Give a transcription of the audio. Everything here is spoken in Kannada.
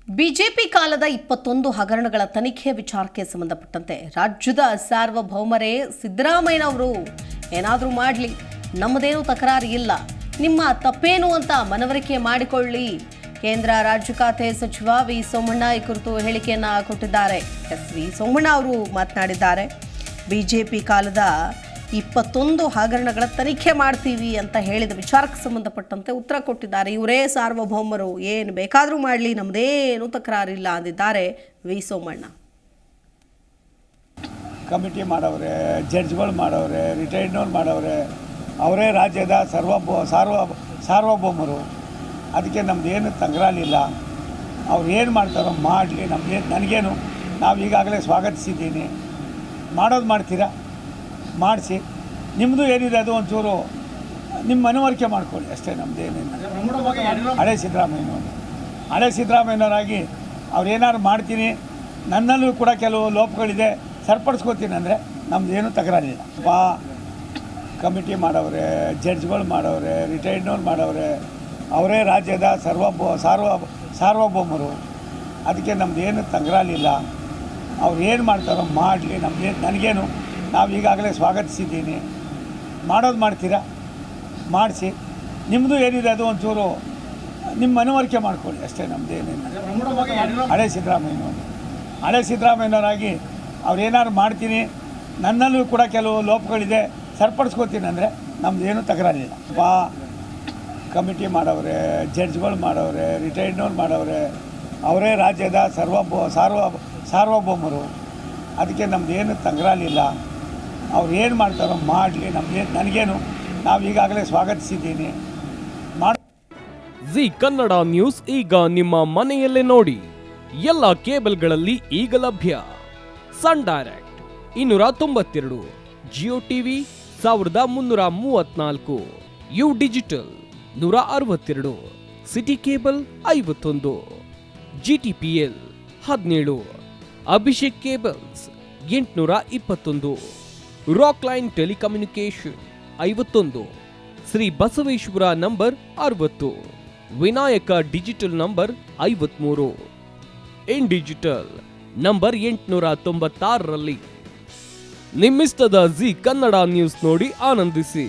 ಬಿಜೆಪಿ ಕಾಲದ 21 ಹಗರಣಗಳ ತನಿಖೆ ವಿಚಾರಕ್ಕೆ ಸಂಬಂಧಪಟ್ಟಂತೆ ರಾಜ್ಯದ ಸಾರ್ವಭೌಮರೇ ಸಿದ್ದರಾಮಯ್ಯನವರು ಏನಾದರೂ ಮಾಡಲಿ, ನಮ್ಮದೇನೂ ತಕರಾರು ಇಲ್ಲ, ನಿಮ್ಮ ತಪ್ಪೇನು ಅಂತ ಮನವರಿಕೆ ಮಾಡಿಕೊಳ್ಳಿ. ಕೇಂದ್ರ ರಾಜ್ಯ ಖಾತೆ ಸಚಿವ ವಿ ಸೋಮಣ್ಣ ಈ ಕುರಿತು ಹೇಳಿಕೆಯನ್ನ ಕೊಟ್ಟಿದ್ದಾರೆ. ವಿ ಸೋಮಣ್ಣ ಅವರು ಮಾತನಾಡಿದ್ದಾರೆ. ಬಿಜೆಪಿ ಕಾಲದ 21 ಹಗರಣಗಳ ತನಿಖೆ ಮಾಡ್ತೀವಿ ಅಂತ ಹೇಳಿದ ವಿಚಾರಕ್ಕೆ ಸಂಬಂಧಪಟ್ಟಂತೆ ಉತ್ತರ ಕೊಟ್ಟಿದ್ದಾರೆ. ಇವರೇ ಸಾರ್ವಭೌಮರು, ಏನು ಬೇಕಾದರೂ ಮಾಡಲಿ, ನಮ್ಮದೇನು ತಕರಾರಿಲ್ಲ ಅಂದಿದ್ದಾರೆ ವಿ ಸೋಮಣ್ಣ. ಕಮಿಟಿ ಮಾಡವ್ರೆ, ಜಡ್ಜ್ಗಳು ಮಾಡವ್ರೆ, ರಿಟೈರ್ಡ್ನವ್ರು ಮಾಡವ್ರೆ, ಅವರೇ ರಾಜ್ಯದ ಸಾರ್ವಭೌಮರು. ಅದಕ್ಕೆ ನಮ್ಮದೇನು ತಕರಾರಿಲ್ಲ. ಅವ್ರು ಏನು ಮಾಡ್ತಾರೋ ಮಾಡಲಿ, ನನಗೇನು. ನಾವು ಈಗಾಗಲೇ ಸ್ವಾಗತಿಸಿದ್ದೀನಿ. ಮಾಡೋದು ಮಾಡ್ತೀರಾ, ಮಾಡಿಸಿ. ನಿಮ್ಮದು ಏನಿದೆ ಅದು ಒಂಚೂರು ನಿಮ್ಮ ಮನವರಿಕೆ ಮಾಡ್ಕೊಳ್ಳಿ ಅಷ್ಟೇ. ನಮ್ಮದೇನೇನು ಹಳೆ ಸಿದ್ದರಾಮಯ್ಯನವರಾಗಿ ಅವ್ರು ಏನಾದ್ರು ಮಾಡ್ತೀನಿ, ನನ್ನಲ್ಲೂ ಕೂಡ ಕೆಲವು ಲೋಪಗಳಿದೆ, ಸರಿಪಡಿಸ್ಕೋತೀನಿ ಅಂದರೆ ನಮ್ಮದೇನು ತಕರಾರಿಲ್ಲ. ಕಮಿಟಿ ಮಾಡವ್ರೆ, ಜಡ್ಜ್ಗಳು ಮಾಡವ್ರೆ, ರಿಟೈರ್ಡ್ನವ್ರು ಮಾಡವ್ರೆ, ಅವರೇ ರಾಜ್ಯದ ಸಾರ್ವಭೌಮರು. ಅದಕ್ಕೆ ನಮ್ಮದೇನು ತಕರಾರಿಲ್ಲ. ಅವ್ರು ಏನು ಮಾಡ್ತಾರೋ ಮಾಡಲಿ, ನನಗೇನು. ನಾವು ಈಗಾಗಲೇ ಸ್ವಾಗತಿಸಿದ್ದೀನಿ. ಮಾಡೋದು ಮಾಡ್ತೀರಾ, ಮಾಡಿಸಿ. ನಿಮ್ಮದು ಏನಿದೆ ಅದು ಒಂಚೂರು ನಿಮ್ಮ ಮನವರಿಕೆ ಮಾಡ್ಕೊಳ್ಳಿ ಅಷ್ಟೇ. ನಮ್ಮದೇನೇನು ಹಳೆ ಸಿದ್ದರಾಮಯ್ಯನವರಾಗಿ ಅವ್ರು ಏನಾದ್ರು ಮಾಡ್ತೀನಿ, ನನ್ನಲ್ಲೂ ಕೂಡ ಕೆಲವು ಲೋಪಗಳಿದೆ, ಸರಿಪಡಿಸ್ಕೋತೀನಿ ಅಂದರೆ ನಮ್ಮದೇನು ತಕರಾರಿಲ್ಲ. ಕಮಿಟಿ ಮಾಡವ್ರೆ, ಜಡ್ಜ್ಗಳು ಮಾಡವ್ರೆ, ರಿಟೈರ್ಡ್ನವ್ರು ಮಾಡವ್ರೆ, ಅವರೇ ರಾಜ್ಯದ ಸಾರ್ವಭೌಮರು. ಅದಕ್ಕೆ ನಮ್ಮದೇನು ತಕರಾರಿಲ್ಲ. ಅವ್ರು ಏನು ಮಾಡ್ತಾರೋ ಮಾಡಲಿ, ನನಗೇನು. ನಾವು ಈಗಾಗಲೇ ಸ್ವಾಗತಿಸಿದ್ದೀನಿ. ಜಿ ಕನ್ನಡ ನ್ಯೂಸ್ ಈಗ ನಿಮ್ಮ ಮನೆಯಲ್ಲೇ ನೋಡಿ. ಎಲ್ಲ ಕೇಬಲ್ಗಳಲ್ಲಿ ಈಗ ಲಭ್ಯ. Sun Direct 292, Jio TV 1334, U digital 162, city cable 51, GTPL 17, Abhishek cables 821, rock line telecommunication 51, Shri Basaveshwara number 60, Vinayaka digital number 53, in digital number 896ರಲ್ಲಿ. ನಿಮ್ಮಿಸ್ತದ ಜಿ ಕನ್ನಡ ನ್ಯೂಸ್ ನೋಡಿ ಆನಂದಿಸಿ.